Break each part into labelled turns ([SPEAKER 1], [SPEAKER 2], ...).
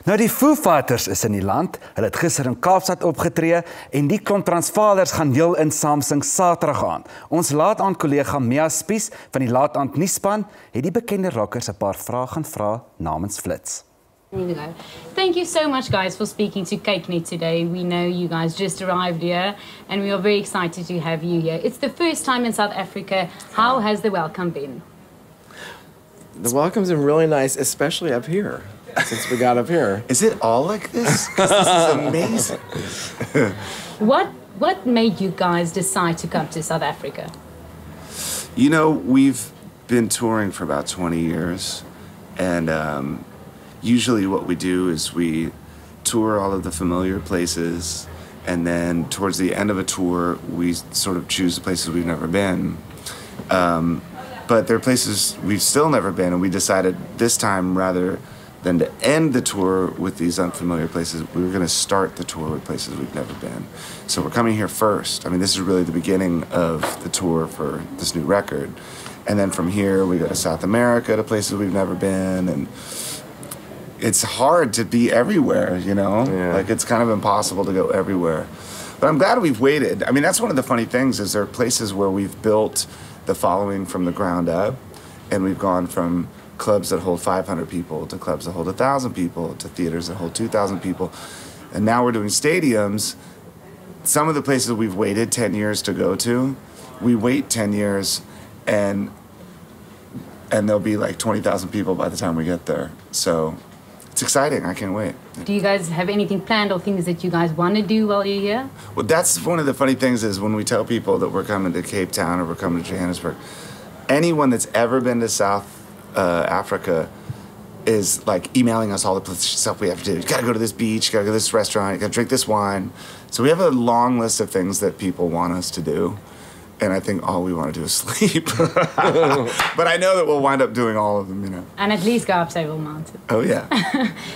[SPEAKER 1] Nou, die Foo Fighters is in die land. Hulle het gister in Kaapstad opgetree en die klomp Transvaalers gaan heel in saamsing Saterdag aan. Ons laat-aand kollega Sepies van die laat-aand nuusspan het die bekende rockers 'n paar vrae gaan vra namens FLITS.
[SPEAKER 2] Here we go. Thank you so much, guys, for speaking to kykNET today. We know you guys just arrived here, and we are very excited to have you here. It's the first time in South Africa. How has the welcome been?
[SPEAKER 3] The welcome's been really nice, especially up here, since we got up here.
[SPEAKER 4] Is it all like this? 'Cause this is amazing.
[SPEAKER 2] What made you guys decide to come to South Africa?
[SPEAKER 4] You know, we've been touring for about 20 years, and usually what we do is we tour all of the familiar places, and then towards the end of a tour, we sort of choose the places we've never been. But there are places we've still never been, and we decided this time, rather than to end the tour with these unfamiliar places, we were going to start the tour with places we've never been. So we're coming here first. I mean, this is really the beginning of the tour for this new record. And then from here, we go to South America, to places we've never been, and it's hard to be everywhere, you know?
[SPEAKER 3] Yeah.
[SPEAKER 4] Like, it's kind of impossible to go everywhere. But I'm glad we've waited. I mean, that's one of the funny things, is there are places where we've built the following from the ground up, and we've gone from clubs that hold 500 people to clubs that hold 1,000 people to theaters that hold 2,000 people. And now we're doing stadiums. Some of the places we've waited 10 years to go to, we wait 10 years and there'll be like 20,000 people by the time we get there. So it's exciting. I can't wait.
[SPEAKER 2] Do you guys have anything planned or things that you guys want to do while you're here?
[SPEAKER 4] Well, that's one of the funny things, is when we tell people that we're coming to Cape Town or we're coming to Johannesburg, anyone that's ever been to South Africa is like emailing us all the stuff we have to do. You gotta go to this beach, you gotta go to this restaurant, you gotta drink this wine. So we have a long list of things that people want us to do. And I think all we want to do is sleep. But I know that we'll wind up doing all of them, you know.
[SPEAKER 2] And at least go up Soveel Mountain.
[SPEAKER 4] Oh, yeah.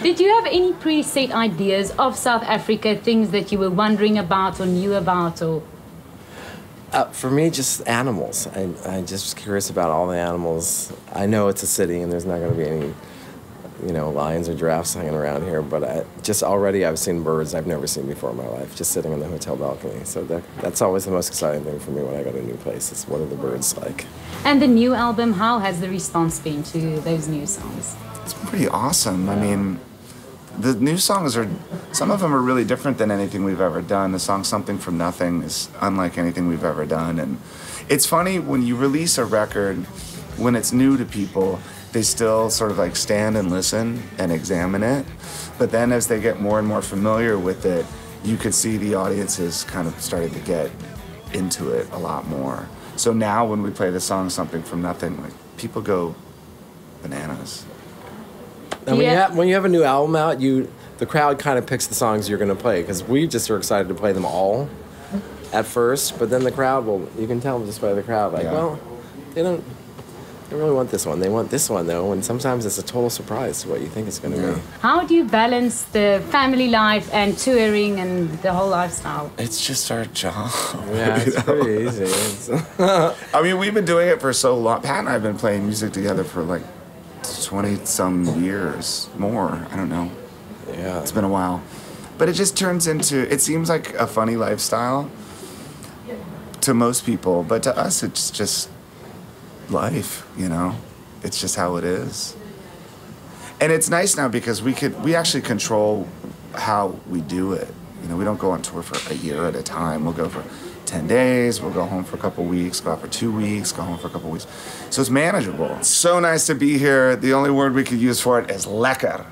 [SPEAKER 2] Did you have any preset ideas of South Africa, things that you were wondering about or knew about? Or
[SPEAKER 3] For me, just animals. I'm just curious about all the animals. I know it's a city and there's not going to be any, you know, lions or giraffes hanging around here, but just already I've seen birds I've never seen before in my life, just sitting on the hotel balcony. So that's always the most exciting thing for me when I go to a new place, is what are the birds like.
[SPEAKER 2] And the new album, how has the response been to those new songs?
[SPEAKER 4] It's pretty awesome. I mean, the new songs are, some of them are really different than anything we've ever done. The song Something From Nothing is unlike anything we've ever done. And it's funny, when you release a record, when it's new to people, they still sort of like stand and listen and examine it. But then as they get more and more familiar with it, you could see the audiences kind of starting to get into it a lot more. So now when we play the song Something From Nothing, like, people go bananas.
[SPEAKER 3] And when you have a new album out, the crowd kind of picks the songs you're going to play, because we just are excited to play them all at first, but then the crowd you can tell just by the crowd, like, well, they don't really want this one. They want this one, though, and sometimes it's a total surprise to what you think it's going to be.
[SPEAKER 2] How do you balance the family life and touring and the whole lifestyle?
[SPEAKER 4] It's just our job.
[SPEAKER 3] Yeah, it's pretty easy.
[SPEAKER 4] I mean, we've been doing it for so long. Pat and I have been playing music together for like 20-some years, more. I don't know.
[SPEAKER 3] Yeah.
[SPEAKER 4] It's been a while. But it just turns into, it seems like a funny lifestyle to most people, but to us it's just life, you know? It's just how it is. And it's nice now because we actually control how we do it. You know, we don't go on tour for a year at a time. We'll go for 10 days, we'll go home for a couple weeks, go out for 2 weeks, go home for a couple weeks. So it's manageable. It's so nice to be here. The only word we could use for it is lekker.